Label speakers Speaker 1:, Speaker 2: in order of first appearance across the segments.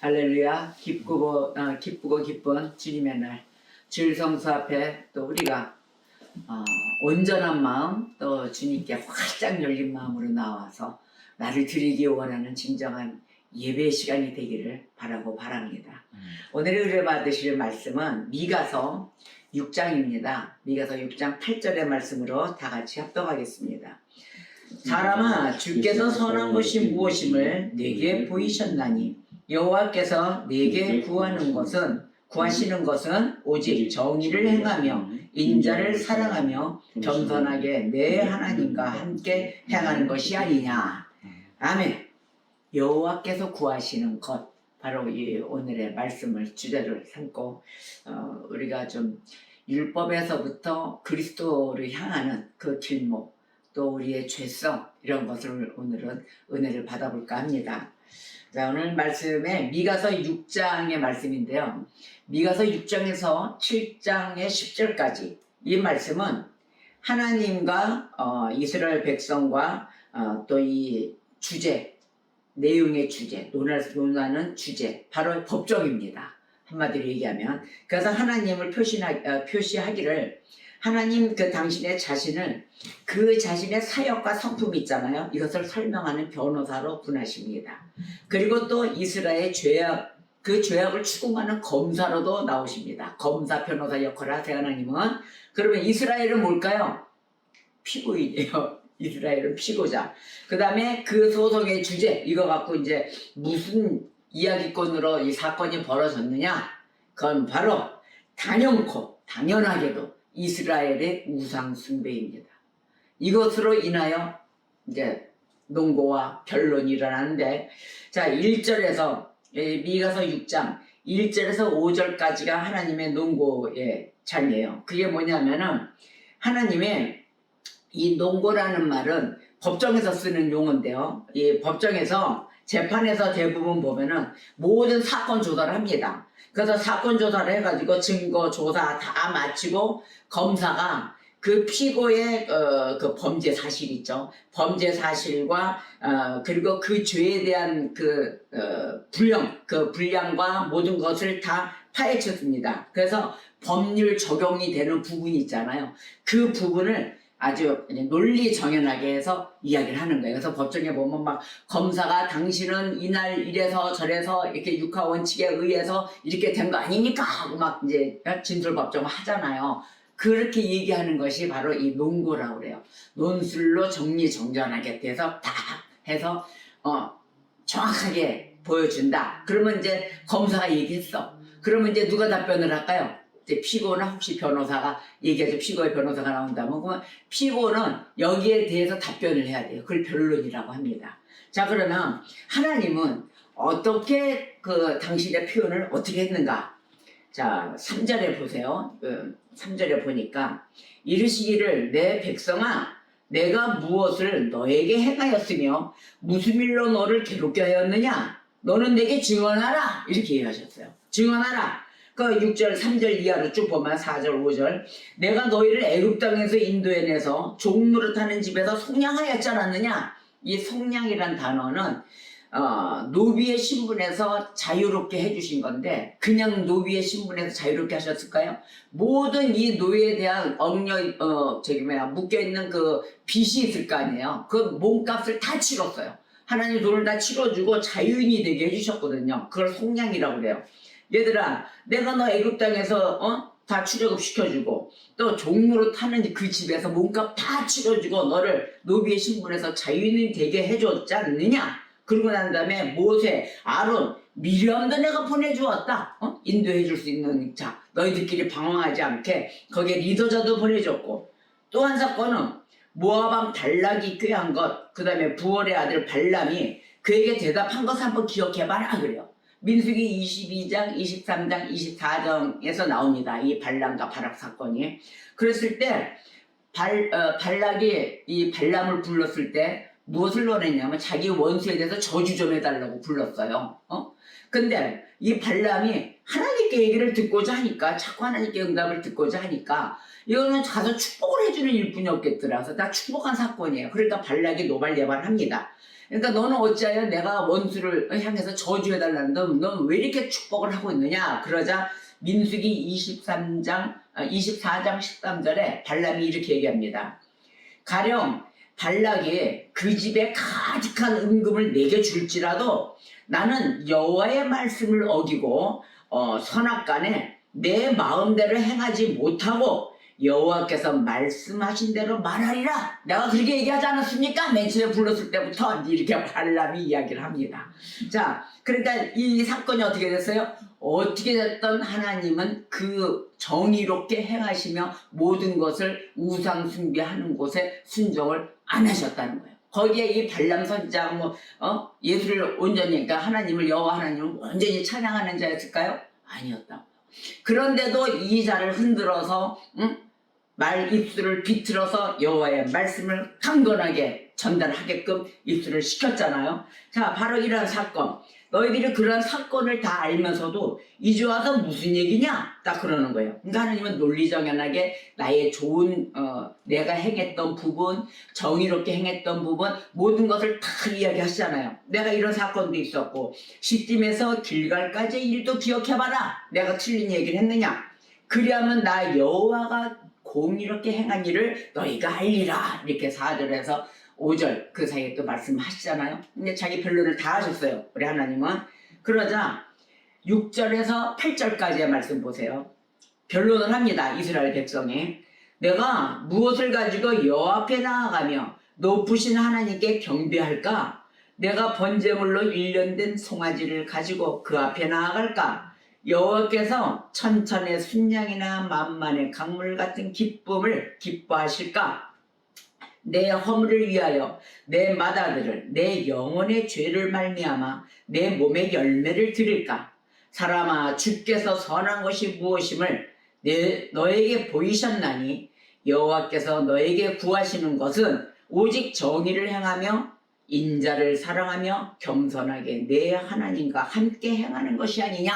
Speaker 1: 할렐루야. 기쁘고 기쁜 주님의 날 주일 성수 앞에 또 우리가 온전한 마음 또 주님께 활짝 열린 마음으로 나와서 나를 드리기 원하는 진정한 예배 시간이 되기를 바라고 바랍니다. 오늘 은혜 받으실 말씀은 미가서 6장입니다. 미가서 6장 8절의 말씀으로 다 같이 합독하겠습니다. 사람아, 주께서 선한 것이 무엇임을 내게 보이셨나니 여호와께서 내게 구하시는 것은 오직 정의를 행하며 인자를 사랑하며 겸손하게 내 하나님과 함께 행하는 것이 아니냐. 아멘. 여호와께서 구하시는 것, 바로 이 오늘의 말씀을 주제를 삼고 우리가 좀 율법에서부터 그리스도를 향하는 그 길목, 또 우리의 죄성, 이런 것을 오늘은 은혜를 받아볼까 합니다. 자, 오늘 말씀에 미가서 6장의 말씀인데요. 미가서 6장에서 7장의 10절까지 이 말씀은 하나님과 이스라엘 백성과 또 이 주제, 내용의 주제, 논하는 주제, 바로 법정입니다. 한마디로 얘기하면. 그래서 하나님을 표시하기를 하나님 당신의 자신을 그 자신의 사역과 성품 있잖아요. 이것을 설명하는 변호사로 분하십니다. 그리고 또 이스라엘의 죄악, 그 죄악을 추궁하는 검사로도 나오십니다. 검사, 변호사 역할을 하세요, 하나님은. 그러면 이스라엘은 뭘까요? 피고인이에요. 이스라엘은 피고자. 그 다음에 그 소송의 주제, 이거 갖고 이제 무슨 이야기권으로 이 사건이 벌어졌느냐? 그건 바로 당연하게도 이스라엘의 우상 숭배입니다. 이것으로 인하여 이제 논고와 변론이 일어나는데, 자, 1절에서 미가서 6장 1절에서 5절까지가 하나님의 논고의 장이에요. 그게 뭐냐면은 하나님의 이 논고라는 말은 법정에서 쓰는 용어인데요. 이 법정에서 재판에서 대부분 보면은 모든 사건 조사를 합니다. 그래서 사건 조사를 해가지고 증거 조사 다 마치고 검사가 그 피고의 그 범죄 사실 있죠. 범죄 사실과 그리고 그 죄에 대한 그 불량과 모든 것을 다 파헤쳤습니다. 그래서 법률 적용이 되는 부분이 있잖아요. 그 부분을 아주 논리 정연하게 해서 이야기를 하는 거예요. 그래서 법정에 보면 막 검사가 당신은 이날 이래서 저래서 이렇게 육하 원칙에 의해서 이렇게 된 거 아닙니까? 하고 막 이제 진술법정을 하잖아요. 그렇게 얘기하는 것이 바로 이 논고라고 그래요. 논술로 정리정돈하게 돼서 다 해서 정확하게 보여준다. 그러면 이제 검사가 얘기했어. 그러면 이제 누가 답변을 할까요? 이제 피고나 혹시 변호사가 얘기해서 피고의 변호사가 나온다면 그러면 피고는 여기에 대해서 답변을 해야 돼요. 그걸 변론이라고 합니다. 자, 그러면 하나님은 어떻게 당신의 표현을 어떻게 했는가? 자, 3절에 보세요. 3절에 보니까 이르시기를 내 백성아, 내가 무엇을 너에게 행하였으며 무슨 일로 너를 괴롭게 하였느냐? 너는 내게 증언하라. 이렇게 얘기하셨어요. 증언하라. 그 6절, 3절 이하로 쭉 보면 4절, 5절 내가 너희를 애굽 땅에서 인도해내서 종노릇하는 집에서 속량하였지 않았느냐? 이 속량이란 단어는 노비의 신분에서 자유롭게 해주신 건데 그냥 노비의 신분에서 자유롭게 하셨을까요? 모든 이 노예에 대한 묶여있는 그 빚이 있을 거 아니에요. 그 몸값을 다 치렀어요. 하나님 돈을 다 치러주고 자유인이 되게 해주셨거든요. 그걸 속량이라고 그래요. 얘들아, 내가 너 애굽 땅에서 다 출애굽 시켜주고 또 종으로 타는 그 집에서 몸값 다 치러주고 너를 노비의 신분에서 자유인이 되게 해줬지 않느냐? 그러고 난 다음에 모세, 아론, 미리암도 내가 보내주었다. 인도해 줄 수 있는 자, 너희들끼리 방황하지 않게 거기에 리더자도 보내줬고, 또 한 사건은 모압왕 발락이 꾀한 것, 그 다음에 부월의 아들 발람이 그에게 대답한 것을 한번 기억해봐라 그래요. 민수기 22장, 23장, 24장에서 나옵니다. 이 발람과 바락 사건이. 그랬을 때 발락이 이 발람을 불렀을 때 무엇을 원했냐면 자기 원수에 대해서 저주 좀 해달라고 불렀어요. 근데 이 발람이 하나님께 얘기를 듣고자 하니까, 자꾸 하나님께 응답을 듣고자 하니까 이거는 가서 축복을 해주는 일뿐이 없겠더라. 그래서 다 축복한 사건이에요. 그러니까 발락이 노발예발합니다. 그러니까 너는 어찌하여 내가 원수를 향해서 저주해달라는 넌 왜 이렇게 축복을 하고 있느냐. 그러자 민수기 24장 13절에 발람이 이렇게 얘기합니다. 가령 발락이 그 집에 가득한 은금을 내게 줄지라도 나는 여호와의 말씀을 어기고 선악간에 내 마음대로 행하지 못하고 여호와께서 말씀하신 대로 말하리라. 내가 그렇게 얘기하지 않았습니까? 맨 처음에 불렀을 때부터 이렇게 발람이 이야기를 합니다. 자, 그러니까 이 사건이 어떻게 됐어요? 어떻게 됐든 하나님은 그 정의롭게 행하시며 모든 것을 우상 숭배하는 곳에 순종을 안 하셨다는 거예요. 거기에 이 발람 선지자가 예수를 온전히, 그러니까 하나님을, 여호와 하나님을 온전히 찬양하는 자였을까요? 아니었다고요. 그런데도 이 자를 흔들어서 말 입술을 비틀어서 여호와의 말씀을 강건하게 전달하게끔 입술을 시켰잖아요. 자, 바로 이런 사건. 너희들이 그런 사건을 다 알면서도 이제 와서 무슨 얘기냐? 딱 그러는 거예요. 그러니까 하나님은 논리정연하게 나의 좋은 내가 행했던 부분, 정의롭게 행했던 부분, 모든 것을 다 이야기하시잖아요. 내가 이런 사건도 있었고 시딤에서 길갈까지의 일도 기억해봐라. 내가 틀린 얘기를 했느냐? 그리하면 나 여호와가 공의롭게 행한 일을 너희가 알리라. 이렇게 4절에서 5절 그 사이에 또 말씀하시잖아요. 근데 자기 변론을 다 하셨어요. 우리 하나님은. 그러자 6절에서 8절까지의 말씀 보세요. 변론을 합니다. 이스라엘 백성이. 내가 무엇을 가지고 여호와 앞에 나아가며 높으신 하나님께 경배할까? 내가 번제물로 일련된 송아지를 가지고 그 앞에 나아갈까? 여호와께서 천천의 순양이나 만만의 강물 같은 기쁨을 기뻐하실까? 내 허물을 위하여 내 맏아들을 내 영혼의 죄를 말미암아 내 몸의 열매를 드릴까? 사람아, 주께서 선한 것이 무엇임을 너에게 보이셨나니 여호와께서 너에게 구하시는 것은 오직 정의를 행하며 인자를 사랑하며 겸손하게 내 하나님과 함께 행하는 것이 아니냐.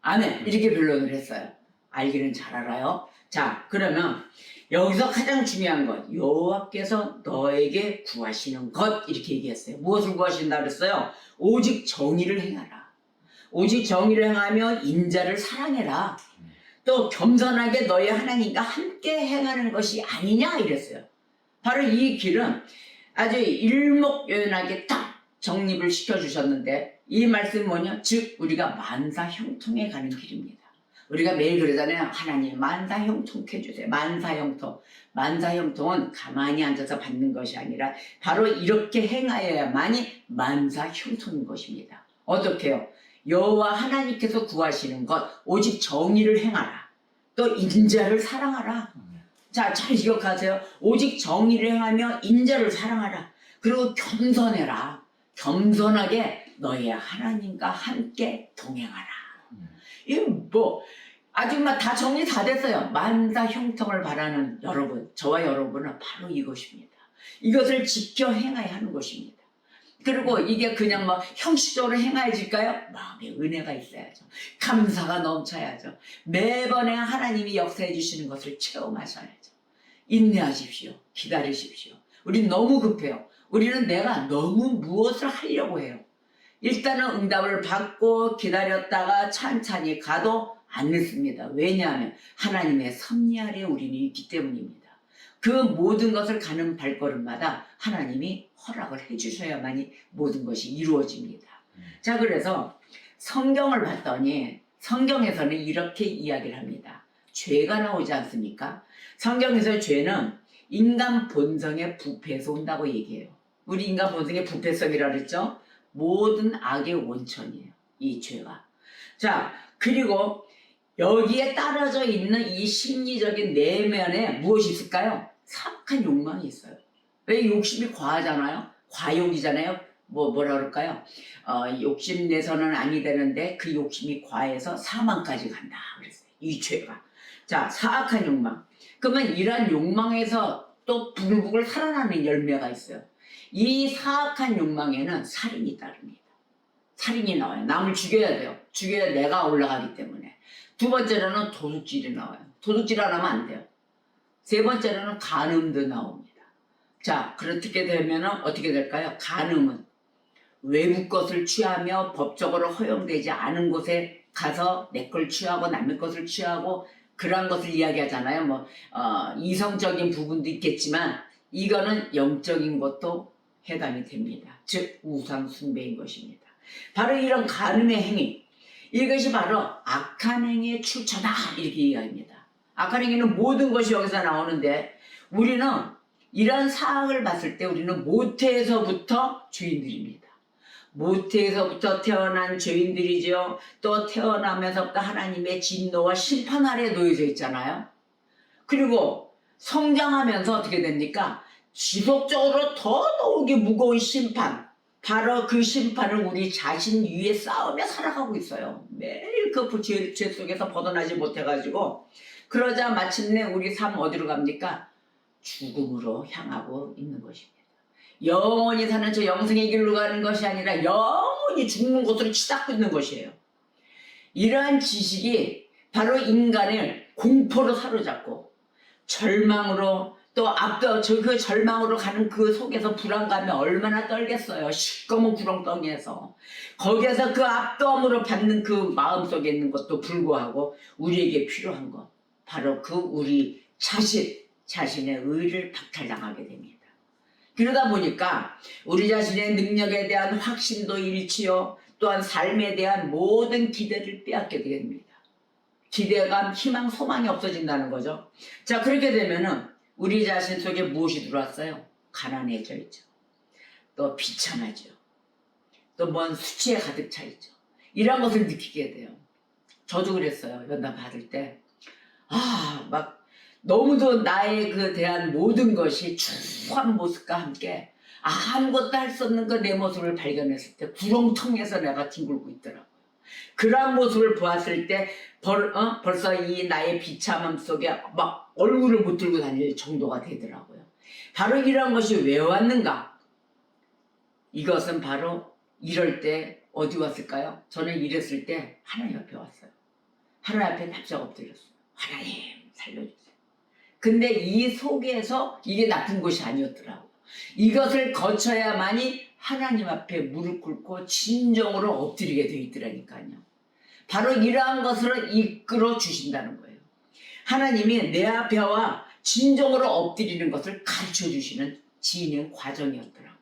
Speaker 1: 아멘. 이렇게 변론을 했어요. 알기는 잘 알아요. 자, 그러면 여기서 가장 중요한 것, 여호와께서 너에게 구하시는 것, 이렇게 얘기했어요. 무엇을 구하신다 그랬어요? 오직 정의를 행하라. 오직 정의를 행하며 인자를 사랑해라. 또 겸손하게 너희 하나님과 함께 행하는 것이 아니냐 이랬어요. 바로 이 길은 아주 일목요연하게 딱 정립을 시켜주셨는데, 이 말씀은 뭐냐? 즉 우리가 만사형통에 가는 길입니다. 우리가 매일 그러잖아요. 하나님 만사형통케 해주세요. 만사형통. 만사형통은 가만히 앉아서 받는 것이 아니라 바로 이렇게 행하여야만이 만사형통인 것입니다. 어떻게요? 여호와 하나님께서 구하시는 것, 오직 정의를 행하라. 또 인자를 사랑하라. 자, 잘 기억하세요. 오직 정의를 행하며 인자를 사랑하라. 그리고 겸손해라. 겸손하게 너의 하나님과 함께 동행하라. 이 아직 다 정리 다 됐어요. 만사 형통을 바라는 여러분, 저와 여러분은 바로 이것입니다. 이것을 지켜 행해야 하는 것입니다. 그리고 이게 그냥 형식적으로 행해질까요? 마음에 은혜가 있어야죠. 감사가 넘쳐야죠. 매번에 하나님이 역사해 주시는 것을 체험하셔야죠. 인내하십시오. 기다리십시오. 우리는 너무 급해요. 우리는 내가 너무 무엇을 하려고 해요. 일단은 응답을 받고 기다렸다가 찬찬히 가도 안 늦습니다. 왜냐하면 하나님의 섭리 아래 우리는 있기 때문입니다. 그 모든 것을 가는 발걸음마다 하나님이 허락을 해주셔야만이 모든 것이 이루어집니다. 자, 그래서 성경을 봤더니 성경에서는 이렇게 이야기를 합니다. 죄가 나오지 않습니까? 성경에서 죄는 인간 본성의 부패에서 온다고 얘기해요. 우리 인간 본성의 부패성이라 그랬죠? 모든 악의 원천이에요. 이 죄가. 자, 그리고 여기에 따라져 있는 이 심리적인 내면에 무엇이 있을까요? 사악한 욕망이 있어요. 왜? 욕심이 과하잖아요. 과욕이잖아요. 뭐라 그럴까요? 욕심내서는 아니 되는데 그 욕심이 과해서 사망까지 간다 그랬어요. 이 죄가. 자, 사악한 욕망. 그러면 이런 욕망에서 또 부글부글 살아나는 열매가 있어요. 이 사악한 욕망에는 살인이 따릅니다. 살인이 나와요. 남을 죽여야 돼요. 죽여야 내가 올라가기 때문에. 두 번째로는 도둑질이 나와요. 도둑질 안 하면 안 돼요. 세 번째로는 간음도 나옵니다. 자, 그렇게 되면 어떻게 될까요? 간음은 외부 것을 취하며 법적으로 허용되지 않은 곳에 가서 내 걸 취하고 남의 것을 취하고 그런 것을 이야기하잖아요. 뭐 이성적인 부분도 있겠지만 이거는 영적인 것도 해당이 됩니다. 즉 우상 숭배인 것입니다. 바로 이런 간음의 행위, 이것이 바로 악한 행위의 출처다 이렇게 이야기합니다. 악한 행위는 모든 것이 여기서 나오는데 우리는 이런 사악을 봤을 때 우리는 모태에서부터 죄인들입니다. 모태에서부터 태어난 죄인들이죠. 또 태어나면서부터 하나님의 진노와 심판 아래 놓여져 있잖아요. 그리고 성장하면서 어떻게 됩니까? 지속적으로 더더욱이 무거운 심판, 바로 그 심판을 우리 자신 위에 쌓으며 살아가고 있어요. 매일 그 죄 속에서 벗어나지 못해가지고 그러자 마침내 우리 삶 어디로 갑니까? 죽음으로 향하고 있는 것입니다. 영원히 사는 저 영생의 길로 가는 것이 아니라 영원히 죽는 곳으로 치닫고 있는 것이에요. 이러한 지식이 바로 인간을 공포로 사로잡고 절망으로 또 앞서 그 절망으로 가는 그 속에서 불안감이 얼마나 떨겠어요. 시꺼먼 구렁텅이에서 거기에서 그 압도함으로 받는 그 마음속에 있는 것도 불구하고 우리에게 필요한 것 바로 그 우리 자신의 의를 박탈당하게 됩니다. 그러다 보니까 우리 자신의 능력에 대한 확신도 잃지요. 또한 삶에 대한 모든 기대를 빼앗게 됩니다. 기대감, 희망, 소망이 없어진다는 거죠. 자, 그렇게 되면은 우리 자신 속에 무엇이 들어왔어요? 가난해져 있죠. 또 비천하죠. 또 뭔 수치에 가득 차 있죠. 이런 것을 느끼게 돼요. 저도 그랬어요. 연단 받을 때. 막 너무도 나에 대한 모든 것이 추한 모습과 함께 아무것도 할 수 없는 그 내 모습을 발견했을 때 구렁텅이에서 내가 뒹굴고 있더라고요. 그러한 모습을 보았을 때 벌써 이 나의 비참함 속에 막 얼굴을 못 들고 다닐 정도가 되더라고요. 바로 이런 것이 왜 왔는가? 이것은 바로 이럴 때 어디 왔을까요? 저는 이랬을 때 하나님 앞에 왔어요. 하나님 앞에 납작 엎드렸어요. 하나님 살려주세요. 근데 이 속에서 이게 나쁜 것이 아니었더라고요. 이것을 거쳐야만이 하나님 앞에 무릎 꿇고 진정으로 엎드리게 돼 있더라니까요. 바로 이러한 것으로 이끌어 주신다는 거예요. 하나님이 내 앞에 와 진정으로 엎드리는 것을 가르쳐 주시는 진행 과정이었더라고요.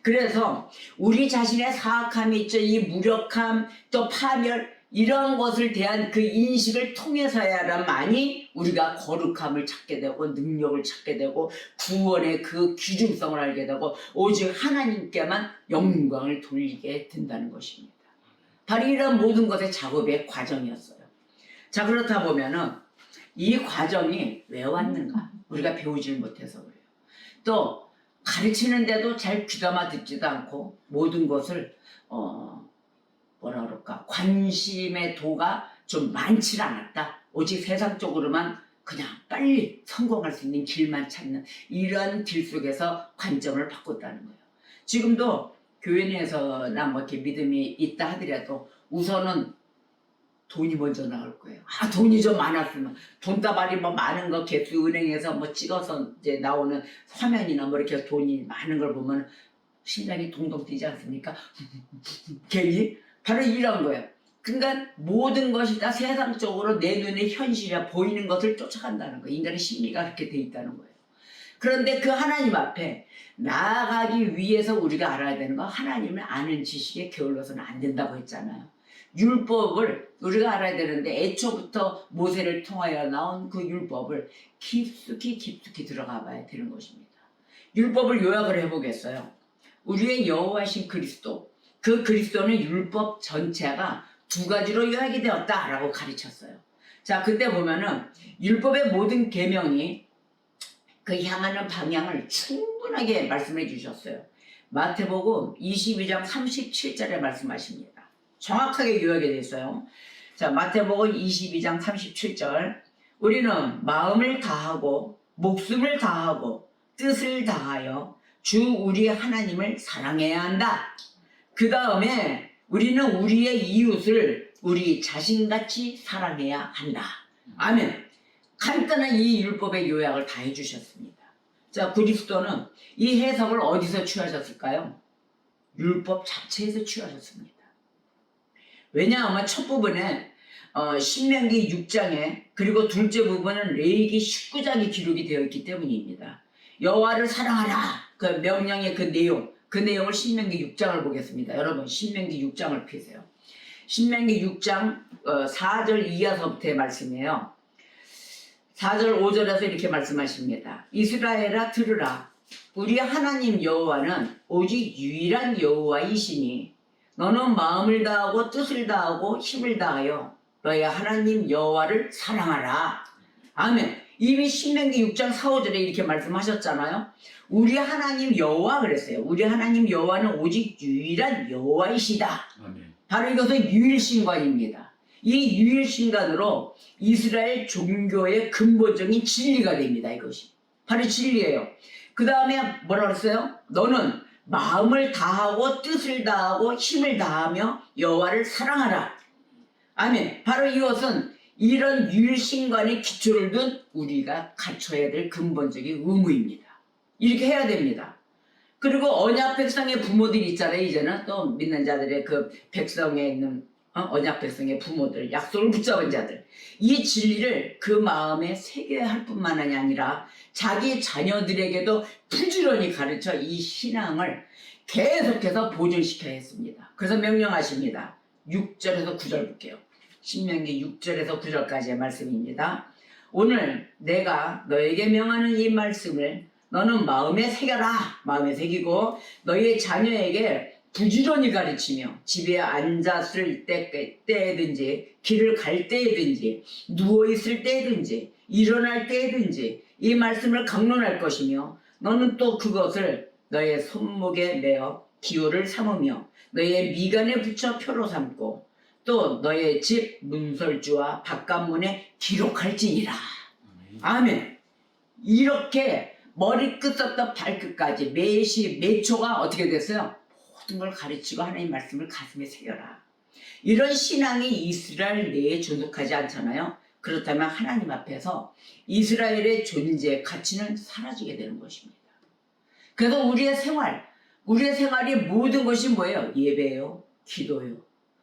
Speaker 1: 그래서 우리 자신의 사악함이 있죠. 이 무력함 또 파멸 이런 것을 대한 그 인식을 통해서야만이 우리가 거룩함을 찾게 되고 능력을 찾게 되고 구원의 그 귀중성을 알게 되고 오직 하나님께만 영광을 돌리게 된다는 것입니다. 바로 이런 모든 것의 작업의 과정이었어요. 자, 그렇다 보면은 이 과정이 왜 왔는가? 우리가 배우질 못해서 그래요. 또 가르치는데도 잘 귀담아 듣지도 않고 모든 것을 뭐라 그럴까? 관심의 도가 좀 많지 않았다. 오직 세상적으로만 그냥 빨리 성공할 수 있는 길만 찾는 이런 길 속에서 관점을 바꿨다는 거예요. 지금도 교회 내에서나 뭐 이렇게 믿음이 있다 하더라도 우선은 돈이 먼저 나올 거예요. 돈이 좀 많았으면 돈다발이 뭐 많은 거 개수 은행에서 뭐 찍어서 이제 나오는 화면이나 뭐 이렇게 돈이 많은 걸 보면 심장이 동동 뛰지 않습니까? 괜히 바로 이런 거예요. 그러니까 모든 것이 다 세상적으로 내 눈에 현실이야 보이는 것을 쫓아간다는 거예요. 인간의 심리가 그렇게 돼 있다는 거예요. 그런데 그 하나님 앞에 나아가기 위해서 우리가 알아야 되는 건 하나님을 아는 지식에 게을러서는 안 된다고 했잖아요. 율법을 우리가 알아야 되는데 애초부터 모세를 통하여 나온 그 율법을 깊숙이 들어가 봐야 되는 것입니다. 율법을 요약을 해보겠어요. 우리의 여호와신 그리스도, 그 그리스도는 율법 전체가 두 가지로 요약이 되었다라고 가르쳤어요. 자, 그때 보면은 율법의 모든 계명이 그 향하는 방향을 충분하게 말씀해 주셨어요. 마태복음 22장 37절에 말씀하십니다. 정확하게 요약이 됐어요. 자, 마태복음 22장 37절. 우리는 마음을 다하고 목숨을 다하고 뜻을 다하여 주 우리 하나님을 사랑해야 한다. 그 다음에 우리는 우리의 이웃을 우리 자신같이 사랑해야 한다. 아멘. 간단한 이 율법의 요약을 다 해주셨습니다. 자, 그리스도는 이 해석을 어디서 취하셨을까요? 율법 자체에서 취하셨습니다. 왜냐하면 첫 부분에 신명기 6장에 그리고 둘째 부분은 레위기 19장에 기록이 되어 있기 때문입니다. 여호와를 사랑하라 그 명령의 그 내용을 신명기 6장을 보겠습니다. 여러분 신명기 6장을 펴세요. 신명기 6장 4절 이하서부터의 말씀이에요. 4절 5절에서 이렇게 말씀하십니다. 이스라엘아 들으라. 우리 하나님 여호와는 오직 유일한 여호와이시니 너는 마음을 다하고 뜻을 다하고 힘을 다하여 너의 하나님 여호와를 사랑하라. 아멘. 이미 신명기 6장 4, 5절에 이렇게 말씀하셨잖아요. 우리 하나님 여호와 그랬어요. 우리 하나님 여호와는 오직 유일한 여호와이시다. 아멘. 바로 이것은 유일신관입니다. 이 유일신관으로 이스라엘 종교의 근본적인 진리가 됩니다. 이것이 바로 진리예요. 그 다음에 뭐라 그랬어요? 너는 마음을 다하고 뜻을 다하고 힘을 다하며 여호와를 사랑하라. 아멘. 바로 이것은 이런 유일신관의 기초를 둔 우리가 갖춰야 될 근본적인 의무입니다. 이렇게 해야 됩니다. 그리고 언약 백성의 부모들이 있잖아요. 이제는 또 믿는 자들의 그 백성에 있는 언약 백성의 부모들, 약속을 붙잡은 자들, 이 진리를 그 마음에 새겨야 할 뿐만 아니라 자기 자녀들에게도 부지런히 가르쳐 이 신앙을 계속해서 보존시켜야 했습니다. 그래서 명령하십니다. 6절에서 9절 볼게요. 신명기 6절에서 9절까지의 말씀입니다. 오늘 내가 너에게 명하는 이 말씀을 너는 마음에 새겨라. 마음에 새기고 너희의 자녀에게 부지런히 가르치며 집에 앉았을 때든지 길을 갈 때든지 누워있을 때든지 일어날 때든지 이 말씀을 강론할 것이며 너는 또 그것을 너의 손목에 매어 기호를 삼으며 너의 미간에 붙여 표로 삼고 또 너의 집 문설주와 바깥문에 기록할지니라. 아멘. 이렇게 머리끝부터 발끝까지 매시 매초가 어떻게 됐어요? 모든 걸 가르치고 하나님 말씀을 가슴에 새겨라. 이런 신앙이 이스라엘 내에 존속하지 않잖아요. 그렇다면 하나님 앞에서 이스라엘의 존재 가치는 사라지게 되는 것입니다. 그래서 우리의 생활이 모든 것이 뭐예요? 예배요, 기도요.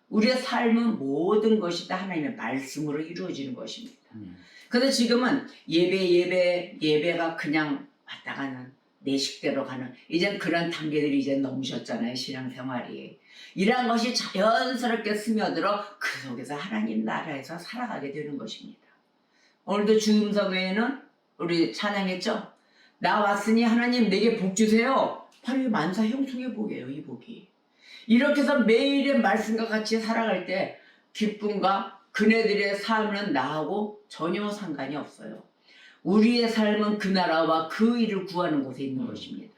Speaker 1: 우리의 삶은 모든 것이 다 하나님의 말씀으로 이루어지는 것입니다. 그래서 지금은 예배가 그냥 왔다 가는 내 식대로 가는 이젠 그런 단계들이 이제 넘으셨잖아요. 신앙생활이 이러한 것이 자연스럽게 스며들어 그 속에서 하나님 나라에서 살아가게 되는 것입니다. 오늘도 주음성회에는 우리 찬양했죠. 나 왔으니 하나님 내게 복 주세요. 바로 이 만사 형통의 복이에요. 이 복이 이렇게 해서 매일의 말씀과 같이 살아갈 때 기쁨과 그네들의 삶은 나하고 전혀 상관이 없어요. 우리의 삶은 그 나라와 그 일을 구하는 곳에 있는 것입니다.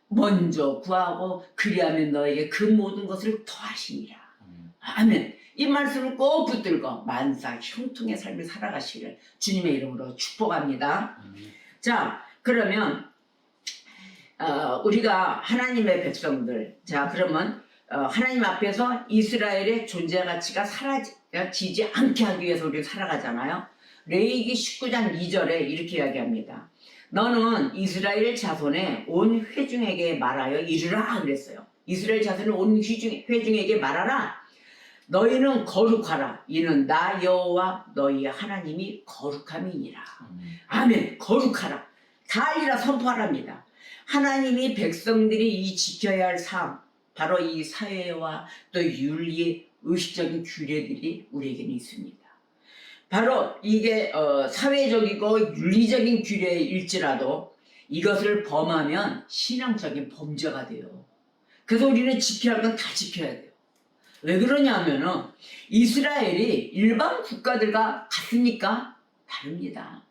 Speaker 1: 먼저 구하고 그리하면 너에게 그 모든 것을 더하시니라. 아멘. 이 말씀을 꼭 붙들고 만사 형통의 삶을 살아가시기를 주님의 이름으로 축복합니다. 자, 그러면 우리가 하나님의 백성들, 자 그러면 하나님 앞에서 이스라엘의 존재 가치가 사라지지 않게 하기 위해서 우리가 살아가잖아요. 레위기 19장 2절에 이렇게 이야기합니다. 너는 이스라엘 자손의 온 회중에게 말하여 이르라 그랬어요. 이스라엘 자손의 온 회중에게 말하라. 너희는 거룩하라. 이는 나 여호와 너희 하나님이 거룩함이니라. 아멘. 거룩하라. 다 알리라 선포하랍니다. 하나님이 백성들이 이 지켜야 할 삶, 바로 이 사회와 또 윤리, 의식적인 규례들이 우리에게는 있습니다. 바로 이게 사회적이고 윤리적인 규례일지라도 이것을 범하면 신앙적인 범죄가 돼요. 그래서 우리는 지켜야 할 건 다 지켜야 돼요. 왜 그러냐면은 이스라엘이 일반 국가들과 같습니까? 다릅니다.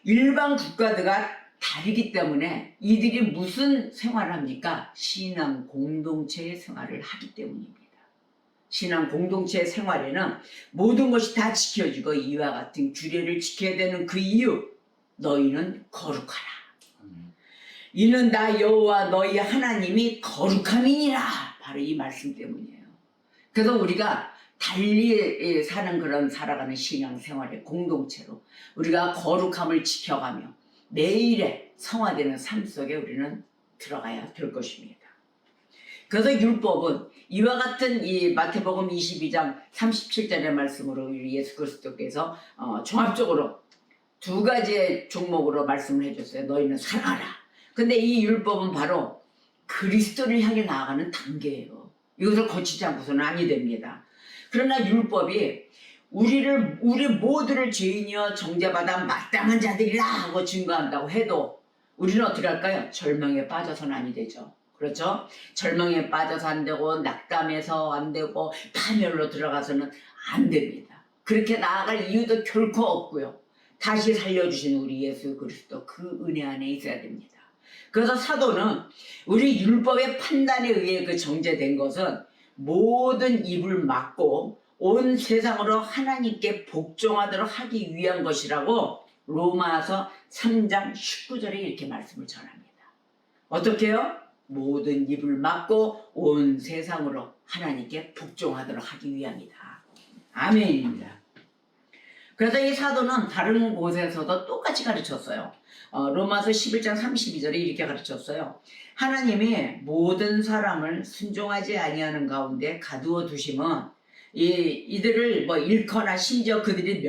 Speaker 1: 일반 국가들과 다르기 때문에 이들이 무슨 생활을 합니까? 신앙 공동체의 생활을 하기 때문입니다. 신앙 공동체의 생활에는 모든 것이 다 지켜지고 이와 같은 규례를 지켜야 되는 그 이유, 너희는 거룩하라. 이는 나 여호와 너희 하나님이 거룩함이니라. 바로 이 말씀 때문이에요. 그래서 우리가 달리 사는 그런 살아가는 신앙생활의 공동체로 우리가 거룩함을 지켜가며 매일의 성화되는 삶 속에 우리는 들어가야 될 것입니다. 그래서 율법은 이와 같은 이 마태복음 22장 37절의 말씀으로 우리 예수 그리스도께서 종합적으로 두 가지의 종목으로 말씀을 해줬어요. 너희는 살아라. 근데 이 율법은 바로 그리스도를 향해 나아가는 단계예요. 이것을 거치지 않고서는 아니 됩니다. 그러나 율법이 우리 모두를 죄인이여 정죄받아 마땅한 자들이라 하고 증거한다고 해도 우리는 어떻게 할까요? 절망에 빠져서는 아니 되죠. 그렇죠? 절망에 빠져서 안 되고 낙담해서 안 되고 파멸로 들어가서는 안 됩니다. 그렇게 나아갈 이유도 결코 없고요. 다시 살려주신 우리 예수 그리스도 그 은혜 안에 있어야 됩니다. 그래서 사도는 우리 율법의 판단에 의해 그 정죄된 것은 모든 입을 막고 온 세상으로 하나님께 복종하도록 하기 위한 것이라고 로마서 3장 19절에 이렇게 말씀을 전합니다. 어떻게 해요? 모든 입을 막고 온 세상으로 하나님께 복종하도록 하기 위함이다. 아멘입니다. 그래서 이 사도는 다른 곳에서도 똑같이 가르쳤어요. 로마서 11장 32절에 이렇게 가르쳤어요. 하나님이 모든 사람을 순종하지 아니하는 가운데 가두어 두심은 이들을 일거나 심지어 그들이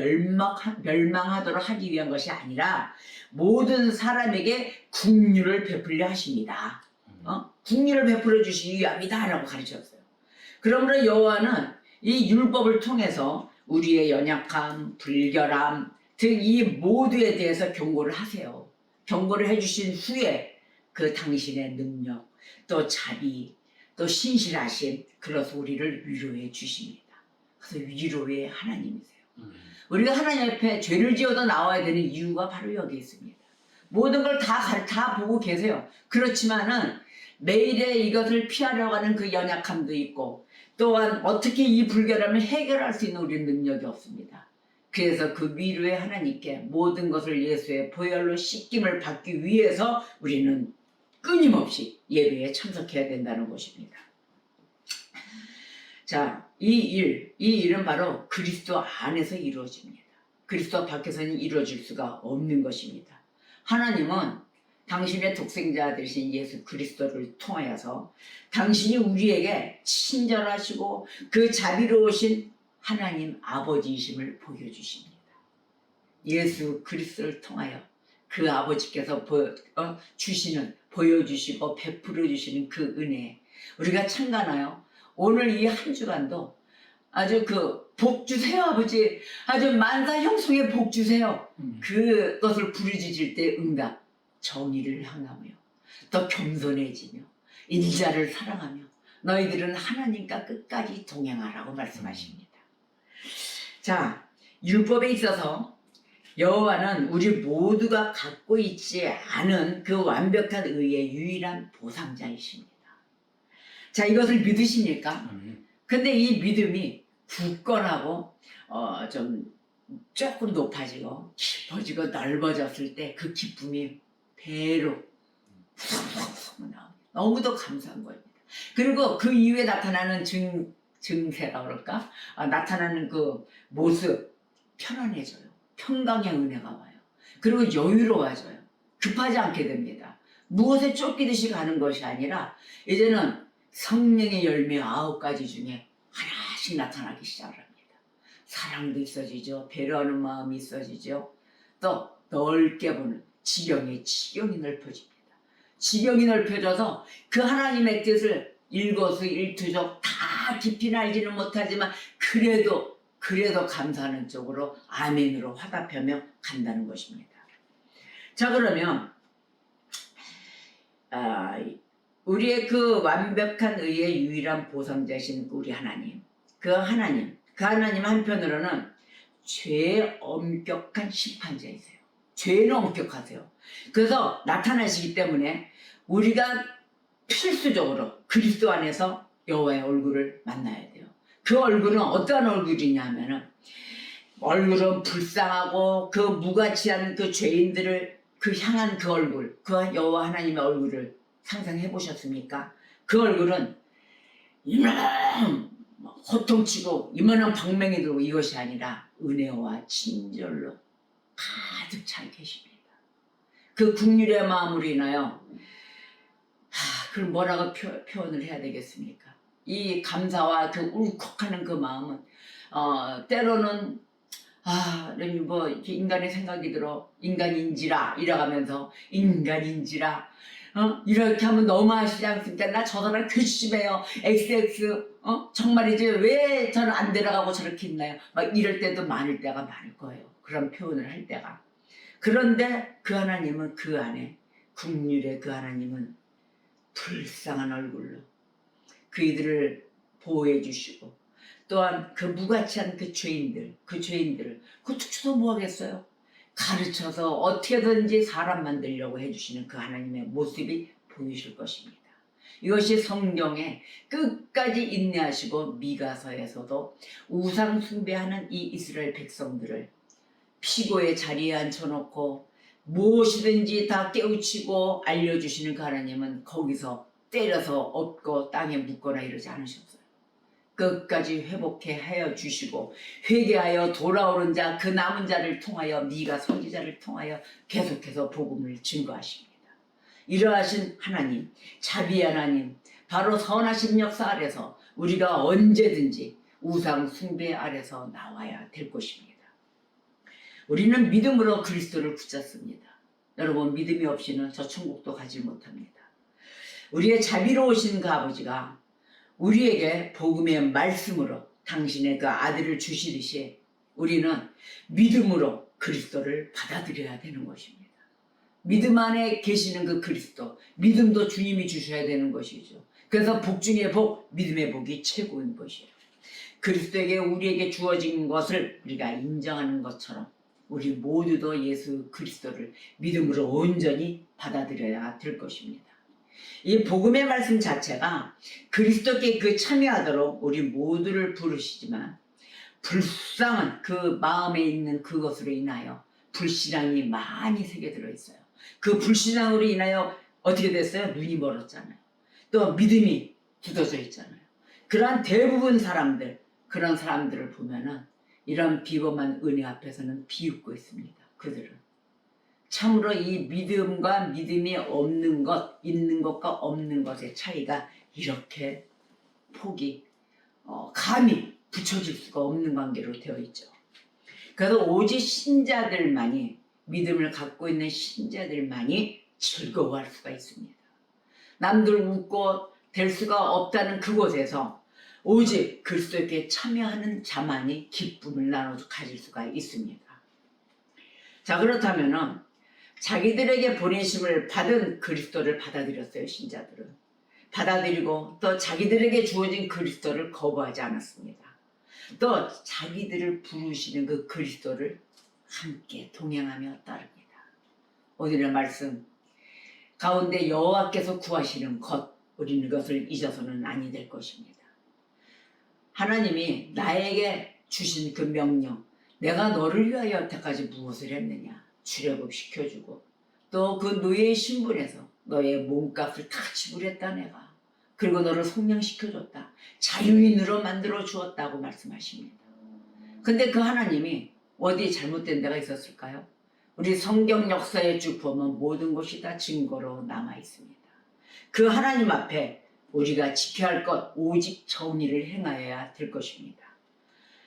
Speaker 1: 멸망하도록 하기 위한 것이 아니라 모든 사람에게 긍휼을 베풀려 하십니다. 긍휼을 베풀어 주시기 위함이다 라고 가르쳤어요. 그러므로 여호와는 이 율법을 통해서 우리의 연약함, 불결함 등 이 모두에 대해서 경고를 하세요. 경고를 해주신 후에 그 당신의 능력, 또 자비, 또 신실하심, 그래서 우리를 위로해 주십니다. 그래서 위로의 하나님이세요. 우리가 하나님 앞에 죄를 지어도 나와야 되는 이유가 바로 여기 있습니다. 모든 걸 다 보고 계세요. 그렇지만은 매일의 이것을 피하려고 하는 그 연약함도 있고 또한 어떻게 이 불결함을 해결할 수 있는 우리 능력이 없습니다. 그래서 그 위로의 하나님께 모든 것을 예수의 보혈로 씻김을 받기 위해서 우리는 끊임없이 예배에 참석해야 된다는 것입니다. 자, 이 일은 바로 그리스도 안에서 이루어집니다. 그리스도 밖에서는 이루어질 수가 없는 것입니다. 하나님은 당신의 독생자 되신 예수 그리스도를 통하여서 당신이 우리에게 친절하시고 그 자비로우신 하나님 아버지이심을 보여주십니다. 예수 그리스도를 통하여 그 아버지께서 보여주시고 베풀어 주시는 그 은혜, 우리가 참가나요? 오늘 이 한 주간도 아주 복 주세요 아버지, 아주 만사 형통의 복 주세요. 그것을 부르짖을 때 응답, 정의를 향하며 또 겸손해지며 인자를 사랑하며 너희들은 하나님과 끝까지 동행하라고 말씀하십니다. 자, 율법에 있어서 여호와는 우리 모두가 갖고 있지 않은 그 완벽한 의의 유일한 보상자이십니다. 자, 이것을 믿으십니까? 근데 이 믿음이 굳건하고 조금 높아지고 깊어지고 넓어졌을 때 그 기쁨이 배로 나옵니다. 너무도 감사한 겁니다. 그리고 그 이후에 나타나는 증세라 그럴까? 나타나는 그 모습, 편안해져요. 평강의 은혜가 와요. 그리고 여유로워져요. 급하지 않게 됩니다. 무엇에 쫓기듯이 가는 것이 아니라 이제는 성령의 열매 9가지 중에 하나씩 나타나기 시작합니다. 사랑도 있어지죠. 배려하는 마음이 있어지죠. 또 넓게 보는 지경이 넓혀집니다. 지경이 넓혀져서 그 하나님의 뜻을 일거수일투족 다 깊이 알지는 못하지만 그래도 감사하는 쪽으로 아멘으로 화답하며 간다는 것입니다. 자, 그러면 우리의 그 완벽한 의의 유일한 보상자신 우리 하나님, 그 하나님 한편으로는 죄의 엄격한 심판자이세요. 죄는 엄격하세요. 그래서 나타나시기 때문에 우리가 필수적으로 그리스도 안에서 여호와의 얼굴을 만나야 돼요. 그 얼굴은 어떠한 얼굴이냐 하면은 얼굴은 불쌍하고 그 무가치한 그 죄인들을 향한 그 얼굴, 그 여호와 하나님의 얼굴을 상상해 보셨습니까? 그 얼굴은 이만한 호통치고 이만한 방맹이 들고 이것이 아니라 은혜와 친절로 가득 차 계십니다. 그 긍휼의 마음으로 인하여 그럼 뭐라고 표현을 해야 되겠습니까? 이 감사와 그 울컥하는 그 마음은 때로는 뭐 이렇게 인간의 생각이 들어 인간인지라 이래가면서 인간인지라 이렇게 하면 너무하시지 않습니까? 나 저 사람 괘씸해요. XX 정말이지 왜 저는 안 데려가고 저렇게 있나요? 막 이럴 때도 많을 때가 많을 거예요. 그런 표현을 할 때가. 그런데 그 하나님은 그 안에 국률의 그 하나님은 불쌍한 얼굴로 그이들을 보호해 주시고 또한 그 무가치한 그 죄인들을 그 축소도 뭐 하겠어요? 가르쳐서 어떻게든지 사람 만들려고 해주시는 그 하나님의 모습이 보이실 것입니다. 이것이 성경에 끝까지 인내하시고 미가서에서도 우상 숭배하는 이 이스라엘 백성들을 피고의 자리에 앉혀놓고 무엇이든지 다 깨우치고 알려주시는 그 하나님은 거기서 때려서 엎고 땅에 묻거나 이러지 않으셨어요. 끝까지 회복해 하여 주시고 회개하여 돌아오는 자 그 남은 자를 통하여 미가 선지자를 통하여 계속해서 복음을 증거하십니다. 이러하신 하나님, 자비 하나님, 바로 선하신 역사 아래서 우리가 언제든지 우상 숭배 아래서 나와야 될 것입니다. 우리는 믿음으로 그리스도를 붙잡습니다. 여러분, 믿음이 없이는 저 천국도 가지 못합니다. 우리의 자비로우신 그 아버지가 우리에게 복음의 말씀으로 당신의 그 아들을 주시듯이 우리는 믿음으로 그리스도를 받아들여야 되는 것입니다. 믿음 안에 계시는 그 그리스도, 믿음도 주님이 주셔야 되는 것이죠. 그래서 복 중에 복, 믿음의 복이 최고인 것이에요. 그리스도에게 우리에게 주어진 것을 우리가 인정하는 것처럼 우리 모두도 예수 그리스도를 믿음으로 온전히 받아들여야 될 것입니다. 이 복음의 말씀 자체가 그리스도께 그 참여하도록 우리 모두를 부르시지만 불쌍한 그 마음에 있는 그것으로 인하여 불신앙이 많이 새겨들어 있어요. 그 불신앙으로 인하여 어떻게 됐어요? 눈이 멀었잖아요. 또 믿음이 굳어져 있잖아요. 그러한 대부분 사람들, 그런 사람들을 보면은 이런 비범한 은혜 앞에서는 비웃고 있습니다. 그들은 참으로 이 믿음과 믿음이 없는 것, 있는 것과 없는 것의 차이가 이렇게 폭이 감히 붙여질 수가 없는 관계로 되어 있죠. 그래서 오직 신자들만이, 믿음을 갖고 있는 신자들만이 즐거워할 수가 있습니다. 남들 웃고 될 수가 없다는 그곳에서 오직 그리스도께 참여하는 자만이 기쁨을 나눠 가질 수가 있습니다. 자, 그렇다면은 자기들에게 보내심을 받은 그리스도를 받아들였어요. 신자들은 받아들이고 또 자기들에게 주어진 그리스도를 거부하지 않았습니다. 또 자기들을 부르시는 그 그리스도를 함께 동행하며 따릅니다. 오늘의 말씀 가운데 여호와께서 구하시는 것, 우리는 그것을 잊어서는 아니 될 것입니다. 하나님이 나에게 주신 그 명령, 내가 너를 위하여 여태까지 무엇을 했느냐 출애굽시켜주고 또 그 노예의 신분에서 너의 몸값을 다 지불했다 내가. 그리고 너를 속량시켜줬다. 자유인으로 만들어 주었다고 말씀하십니다. 근데 그 하나님이 어디 잘못된 데가 있었을까요? 우리 성경 역사에 쭉 보면 모든 것이 다 증거로 남아 있습니다. 그 하나님 앞에 우리가 지켜야 할 것 오직 정의를 행하여야 될 것입니다.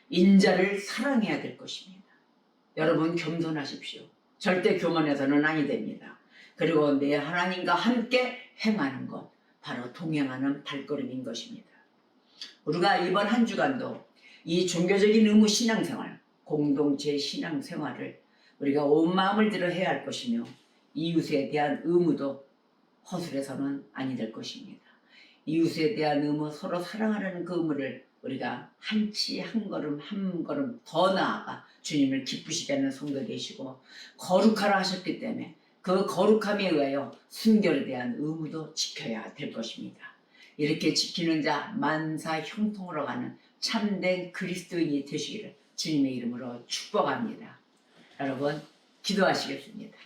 Speaker 1: 인자를 사랑해야 될 것입니다. 여러분 겸손하십시오. 절대 교만해서는 아니 됩니다. 그리고 내 하나님과 함께 행하는 것, 바로 동행하는 발걸음인 것입니다. 우리가 이번 한 주간도 이 종교적인 의무 신앙생활, 공동체 신앙생활을 우리가 온 마음을 들여 해야 할 것이며 이웃에 대한 의무도 허술해서는 아니 될 것입니다. 이웃에 대한 의무, 서로 사랑하라는 그 의무를 우리가 한치 한 걸음 한 걸음 더 나아가 주님을 기쁘시게 하는 성도 되시고 거룩하라 하셨기 때문에 그 거룩함에 의하여 순결에 대한 의무도 지켜야 될 것입니다. 이렇게 지키는 자 만사 형통으로 가는 참된 그리스도인이 되시기를 주님의 이름으로 축복합니다. 여러분 기도하시겠습니다.